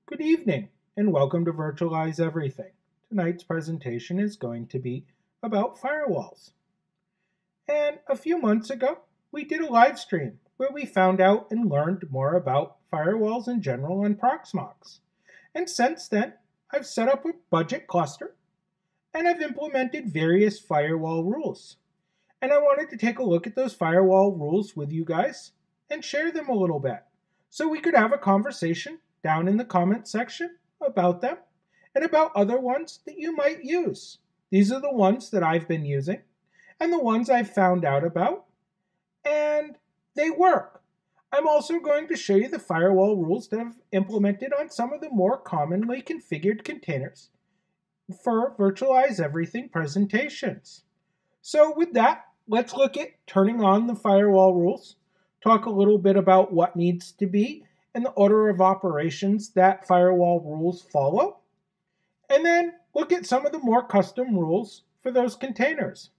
Good evening, and welcome to Virtualize Everything. Tonight's presentation is going to be about firewalls. And a few months ago, we did a live stream where we found out and learned more about firewalls in general on Proxmox. And since then, I've set up a budget cluster, and I've implemented various firewall rules. And I wanted to take a look at those firewall rules with you guys and share them a little bit, so we could have a conversation down in the comment section about them and about other ones that you might use. These are the ones that I've been using and the ones I've found out about, and they work. I'm also going to show you the firewall rules that I've implemented on some of the more commonly configured containers for Virtualize Everything presentations. So with that, let's look at turning on the firewall rules, talk a little bit about what needs to be and the order of operations that firewall rules follow, and then look at some of the more custom rules for those containers.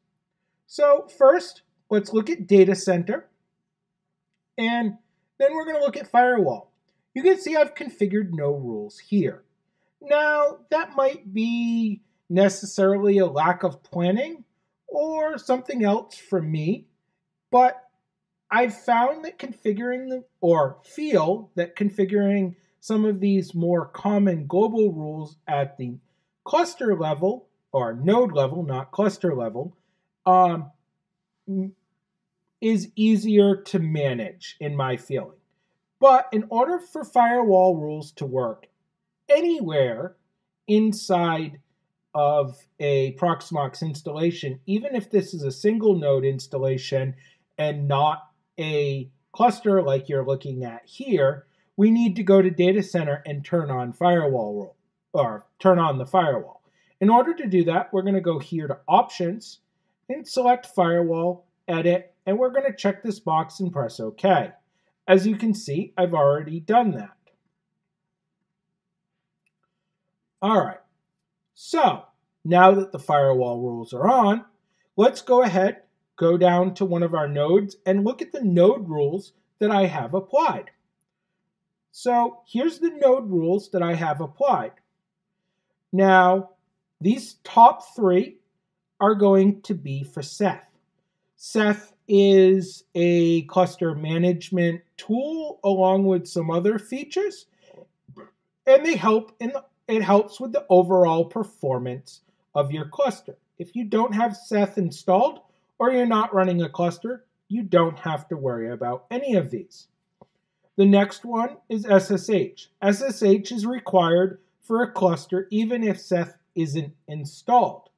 So first, let's look at data center, and then we're going to look at firewall. You can see I've configured no rules here. Now, that might be necessarily a lack of planning or something else from me, but I've found that configuring some of these more common global rules at the cluster level, or node level, not cluster level, is easier to manage in my feeling. But in order for firewall rules to work anywhere inside of a Proxmox installation, even if this is a single node installation and not a cluster like you're looking at here, we need to go to data center and turn on firewall rule, or turn on the firewall. In order to do that, we're going to go here to options and select firewall, edit, and we're going to check this box and press OK. As you can see, I've already done that. All right, so now that the firewall rules are on, let's go ahead, go down to one of our nodes and look at the node rules that I have applied. So here's the node rules that I have applied. Now, these top three are going to be for Ceph. Ceph is a cluster management tool along with some other features, and it helps with the overall performance of your cluster. If you don't have Ceph installed, or you're not running a cluster, you don't have to worry about any of these. The next one is SSH. SSH is required for a cluster even if Ceph isn't installed.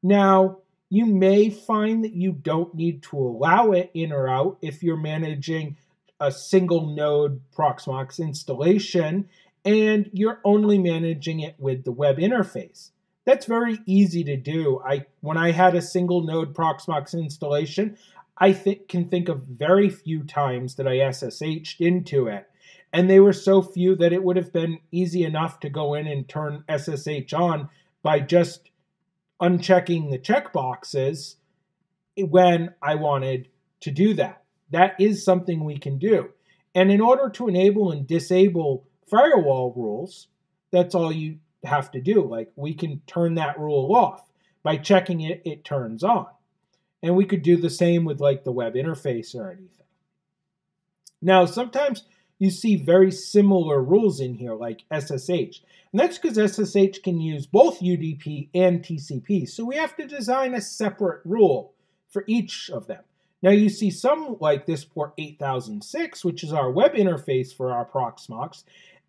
Now, you may find that you don't need to allow it in or out if you're managing a single node Proxmox installation and you're only managing it with the web interface. That's very easy to do. When I had a single node Proxmox installation, I can think of very few times that I SSH'd into it. And they were so few that it would have been easy enough to go in and turn SSH on by just unchecking the checkboxes when I wanted to do that. That is something we can do. And in order to enable and disable firewall rules, that's all you have to do. Like, we can turn that rule off. By checking it, it turns on. And we could do the same with like the web interface or anything. Now, sometimes you see very similar rules in here, like SSH. And that's because SSH can use both UDP and TCP. So we have to design a separate rule for each of them. Now you see some like this port 8006, which is our web interface for our Proxmox.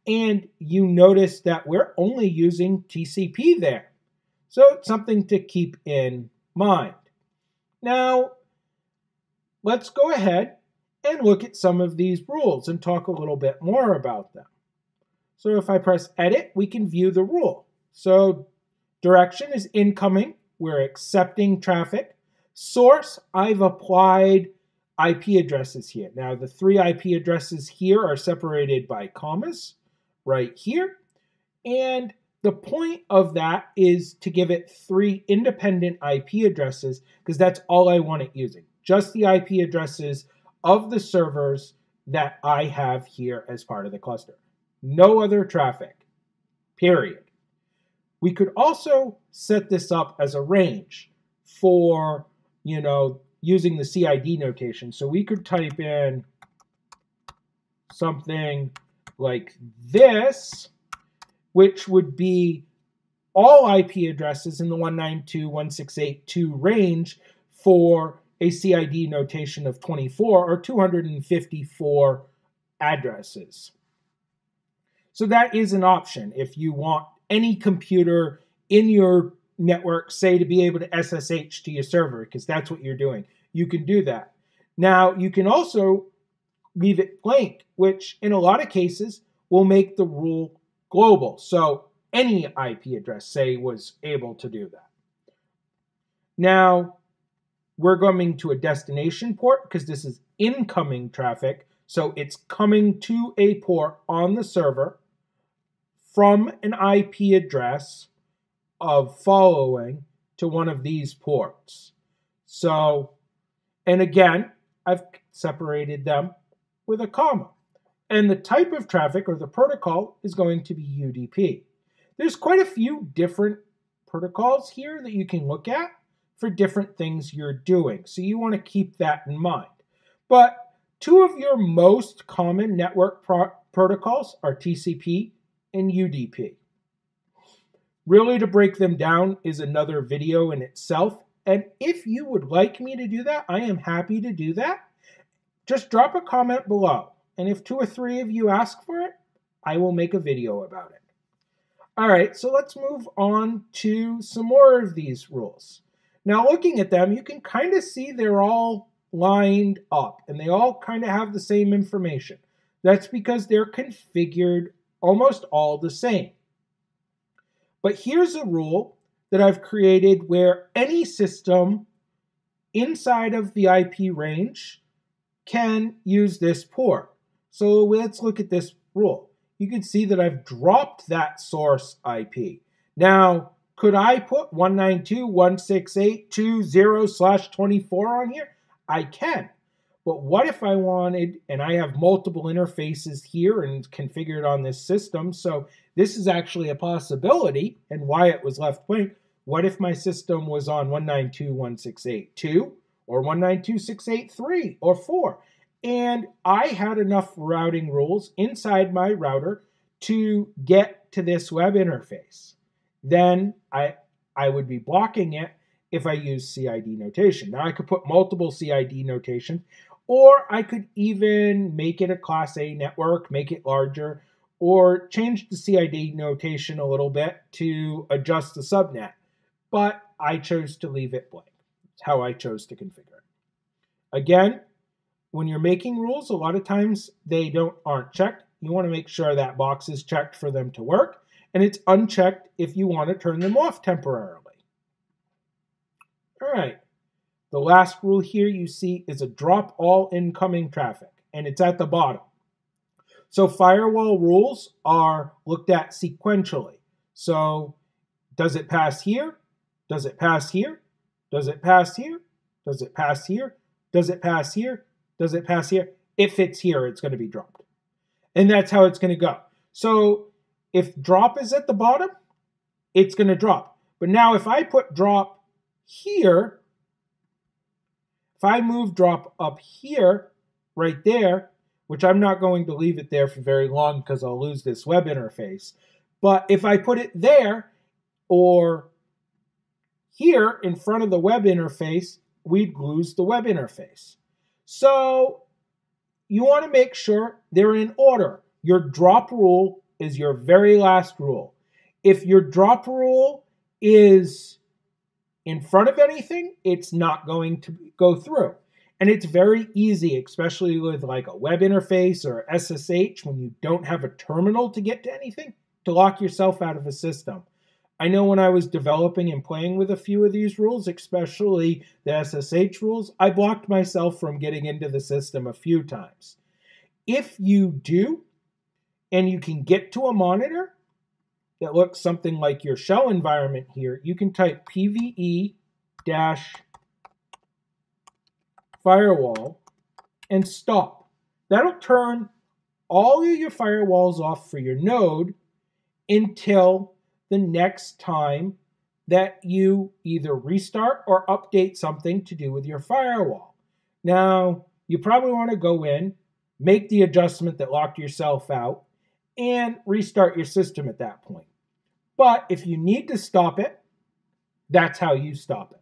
And you notice that we're only using TCP there. So it's something to keep in mind. Now, let's go ahead and look at some of these rules and talk a little bit more about them. So if I press edit, we can view the rule. So direction is incoming. We're accepting traffic. Source, I've applied IP addresses here. Now, the 3 IP addresses here are separated by commas right here. And the point of that is to give it 3 independent IP addresses because that's all I want it using. Just the IP addresses of the servers that I have here as part of the cluster. no other traffic, period. We could also set this up as a range for, using the CID notation. So we could type in something like this, which would be all IP addresses in the 192.168.2 range for a CID notation of 24 or 254 addresses. So that is an option if you want any computer in your network, say, to be able to SSH to your server, because that's what you're doing. You can do that. Now, you can also leave it blank, which in a lot of cases will make the rule global. So any IP address, say, was able to do that. Now, we're going to a destination port because this is incoming traffic. So it's coming to a port on the server from an IP address of following to one of these ports. So, and again, I've separated them with a comma. And the type of traffic or the protocol is going to be UDP. There's quite a few different protocols here that you can look at for different things you're doing. So you want to keep that in mind. But two of your most common network protocols are TCP and UDP. Really, to break them down is another video in itself. And if you would like me to do that, I am happy to do that. Just drop a comment below. And if 2 or 3 of you ask for it, I will make a video about it. All right, so let's move on to some more of these rules. Now, looking at them, you can kind of see they're all lined up and they all kind of have the same information. That's because they're configured almost all the same. But here's a rule that I've created where any system inside of the IP range can use this port. So let's look at this rule. You can see that I've dropped that source IP. Now, could I put 192.168.20/24 on here? I can. But what if I wanted, and I have multiple interfaces here and configured on this system, so this is actually a possibility and why it was left blank. What if my system was on 192.168.2 or 192.168.3 or 4? And I had enough routing rules inside my router to get to this web interface. Then I would be blocking it if I use CID notation. Now I could put multiple CID notations, or I could even make it a Class A network, make it larger, or change the CID notation a little bit to adjust the subnet. But I chose to leave it blank. It's how I chose to configure it. Again, when you're making rules, a lot of times they aren't checked. You want to make sure that box is checked for them to work, and it's unchecked if you want to turn them off temporarily. All right. The last rule here you see is a drop all incoming traffic, and it's at the bottom. So firewall rules are looked at sequentially. So does it pass here? Does it pass here? Does it pass here? Does it pass here? Does it pass here? Does it pass here? If it's here, it's going to be dropped. And that's how it's going to go. So if drop is at the bottom, it's going to drop. But now if I put drop here, if I move drop up here, right there, which I'm not going to leave it there for very long because I'll lose this web interface. But if I put it there or here in front of the web interface, we'd lose the web interface. So you want to make sure they're in order. Your drop rule is your very last rule. If your drop rule is in front of anything, it's not going to go through. And it's very easy, especially with like a web interface or SSH, when you don't have a terminal to get to anything, to lock yourself out of a system. I know when I was developing and playing with a few of these rules, especially the SSH rules, I blocked myself from getting into the system a few times. If you do, and you can get to a monitor that looks something like your shell environment here, you can type PVE-firewall and stop. That'll turn all of your firewalls off for your node until the next time that you either restart or update something to do with your firewall. Now, you probably want to go in, make the adjustment that locked yourself out, and restart your system at that point. But if you need to stop it, that's how you stop it.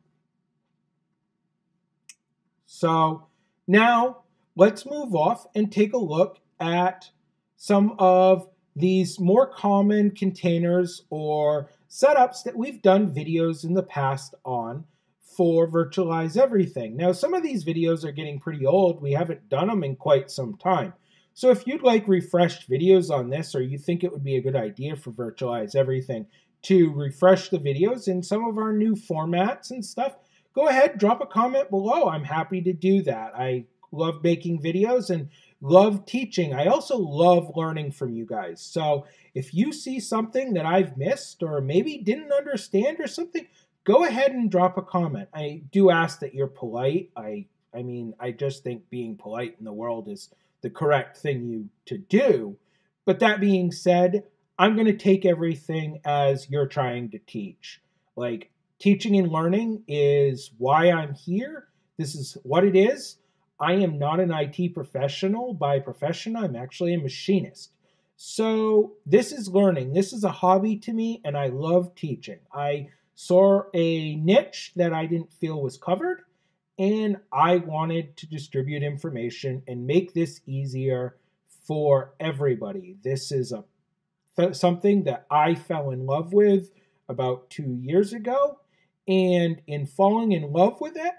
So now let's move off and take a look at some of these more common containers or setups that we've done videos in the past on for Virtualize Everything. Now, some of these videos are getting pretty old. We haven't done them in quite some time. So if you'd like refreshed videos on this, or you think it would be a good idea for Virtualize Everything to refresh the videos in some of our new formats and stuff, go ahead, drop a comment below. I'm happy to do that. I love making videos and love teaching. I also love learning from you guys. So if you see something that I've missed or maybe didn't understand or something, go ahead and drop a comment. I do ask that you're polite. I mean, I just think being polite in the world is the correct thing to do. But that being said, I'm going to take everything as you're trying to teach. Like, teaching and learning is why I'm here. This is what it is. I am not an IT professional by profession. I'm actually a machinist. So this is learning. This is a hobby to me, and I love teaching. I saw a niche that I didn't feel was covered, and I wanted to distribute information and make this easier for everybody. This is something that I fell in love with about 2 years ago, and in falling in love with it,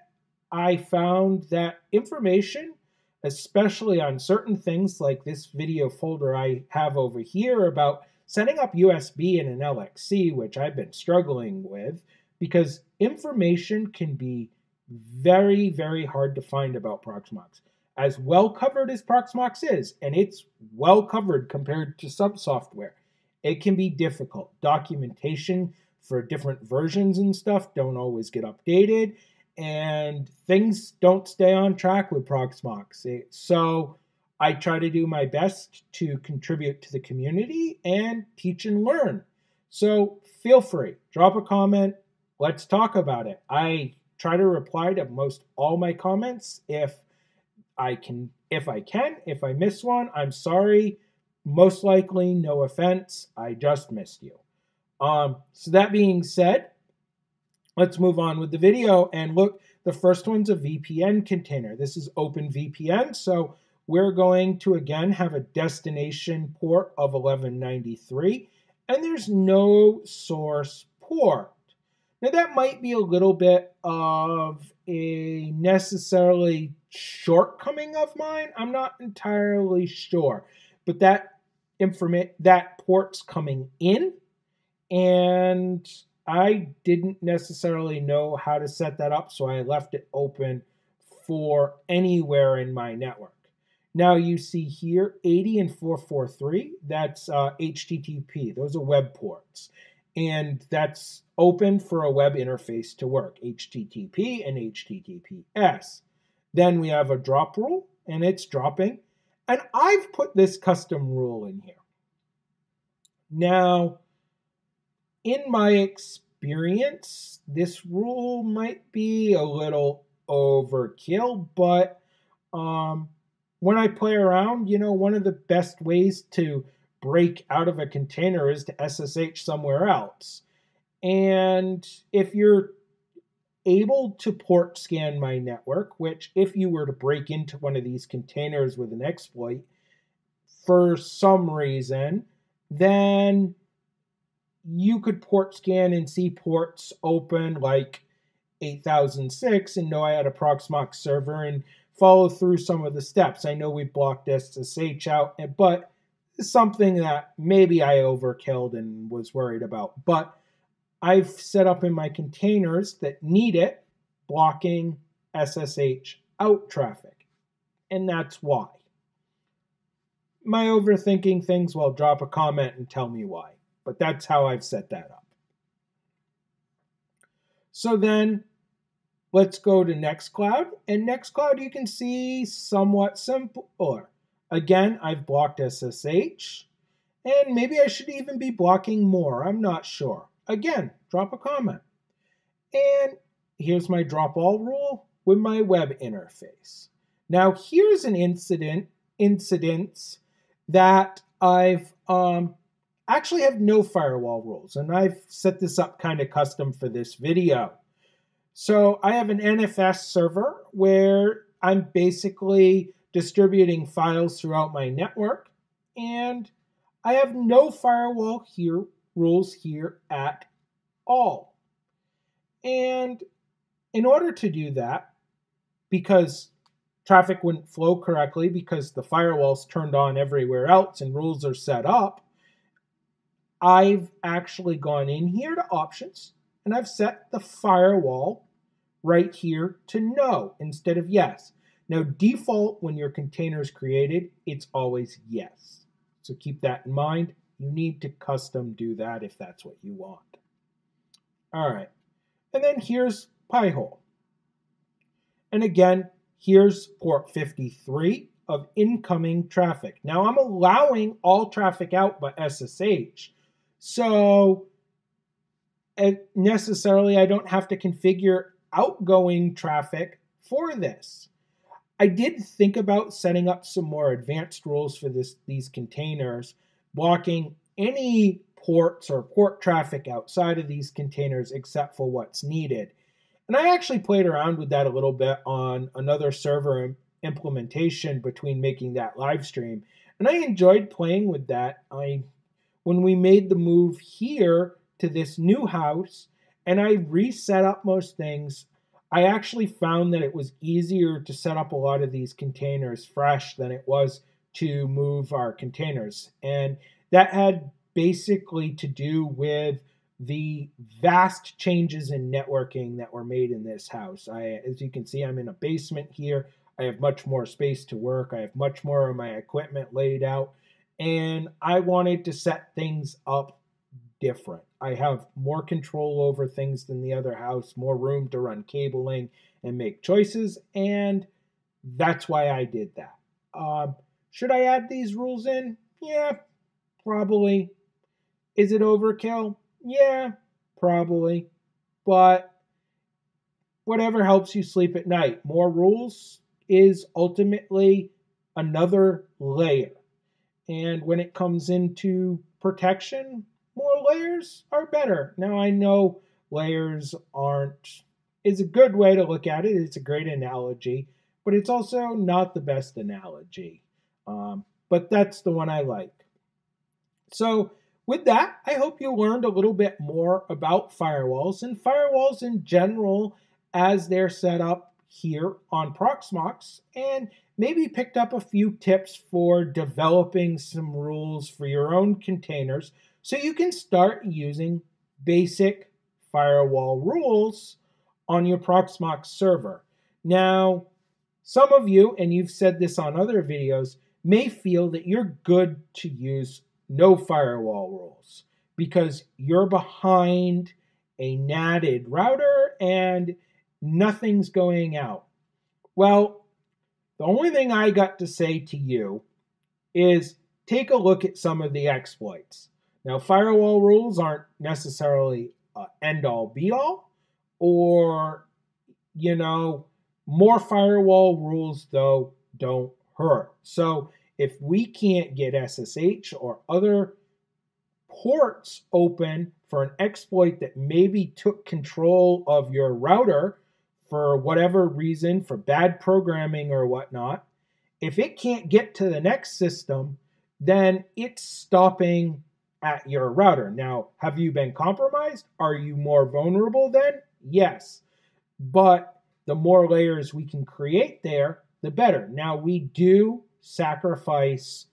I found that information, especially on certain things like this video folder I have over here about setting up USB in an LXC, which I've been struggling with, because information can be very, very hard to find about Proxmox. As well covered as Proxmox is, and it's well covered compared to some software, it can be difficult. Documentation for different versions and stuff don't always get updated, and things don't stay on track with Proxmox. So I try to do my best to contribute to the community and teach and learn. So feel free, drop a comment. Let's talk about it. I try to reply to most all my comments if I can. If I miss one, I'm sorry. Most likely, no offense. I just missed you. So that being said, let's move on with the video and look. The first one's a VPN container. This is OpenVPN. So we're going to, again, have a destination port of 1193, and there's no source port. Now, that might be a little bit of a necessarily shortcoming of mine. I'm not entirely sure, but that port's coming in, and I didn't necessarily know how to set that up, so I left it open for anywhere in my network. Now you see here 80 and 443, that's HTTP. Those are web ports. And that's open for a web interface to work, HTTP and HTTPS. Then we have a drop rule, and it's dropping. And I've put this custom rule in here. Now, in my experience, this rule might be a little overkill, but when I play around, one of the best ways to break out of a container is to SSH somewhere else. And if you're able to port scan my network, which if you were to break into one of these containers with an exploit for some reason, then you could port scan and see ports open like 8006 and know I had a Proxmox server and follow through some of the steps. I know we blocked SSH out, but it's something that maybe I overkilled and was worried about. But I've set up in my containers that need it blocking SSH out traffic, and that's why. Am I overthinking things? Well, drop a comment and tell me why. But that's how I've set that up. So then let's go to Nextcloud. And Nextcloud, you can see somewhat simpler. Again, I've blocked SSH, and maybe I should even be blocking more. I'm not sure. Again, drop a comment. And here's my drop all rule with my web interface. Now here's an incidence that I've actually have no firewall rules, and I've set this up kind of custom for this video. So I have an NFS server where I'm basically distributing files throughout my network, and I have no firewall rules here at all. And in order to do that, because traffic wouldn't flow correctly because the firewall's turned on everywhere else and rules are set up, I've actually gone in here to options and I've set the firewall right here to no instead of yes. Now default when your container is created, it's always yes. So keep that in mind. You need to custom do that if that's what you want. All right. And then here's PiHole. And again, here's port 53 of incoming traffic. Now I'm allowing all traffic out but SSH. So necessarily I don't have to configure outgoing traffic for this. I did think about setting up some more advanced rules for these containers, blocking any ports or port traffic outside of these containers except for what's needed. And I actually played around with that a little bit on another server implementation between making that live stream. And I enjoyed playing with that. When we made the move here to this new house and I reset up most things, I actually found that it was easier to set up a lot of these containers fresh than it was to move our containers. And that had basically to do with the vast changes in networking that were made in this house. As you can see, I'm in a basement here. I have much more space to work. I have much more of my equipment laid out. And I wanted to set things up different. I have more control over things than the other house, more room to run cabling and make choices, and that's why I did that. Should I add these rules in? Yeah, probably. Is it overkill? Yeah, probably. But whatever helps you sleep at night. More rules is ultimately another layer. And when it comes into protection, more layers are better. Now I know layers is a good way to look at it. It's a great analogy, but it's also not the best analogy. But that's the one I like. So with that, I hope you learned a little bit more about firewalls and firewalls in general as they're set up here on Proxmox, and maybe picked up a few tips for developing some rules for your own containers so you can start using basic firewall rules on your Proxmox server. Now, some of you, and you've said this on other videos, may feel that you're good to use no firewall rules because you're behind a NATed router and nothing's going out. Well, the only thing I got to say to you is take a look at some of the exploits. Now, firewall rules aren't necessarily end-all be-all, or, more firewall rules, though, don't hurt. So if we can't get SSH or other ports open for an exploit that maybe took control of your router for whatever reason, for bad programming or whatnot, if it can't get to the next system, then it's stopping at your router. Now, have you been compromised? Are you more vulnerable then? Yes. But the more layers we can create there, the better. Now, we do sacrifice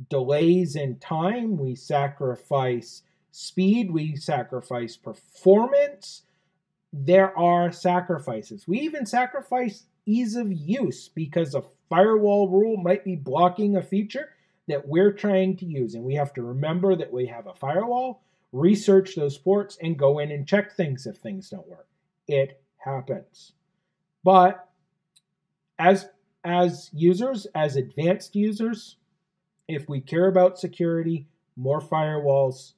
delays in time, we sacrifice speed, we sacrifice performance. There are sacrifices. We even sacrifice ease of use because a firewall rule might be blocking a feature that we're trying to use. And we have to remember that we have a firewall, research those ports, and go in and check things if things don't work. It happens. But as as users, as advanced users, if we care about security, more firewalls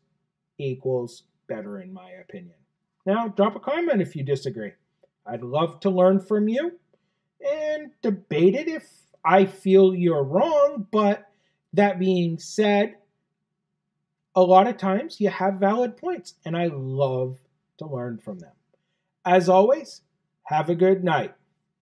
equals better, in my opinion. Now, drop a comment if you disagree. I'd love to learn from you and debate it if I feel you're wrong, but that being said, a lot of times you have valid points, and I love to learn from them. As always, have a good night.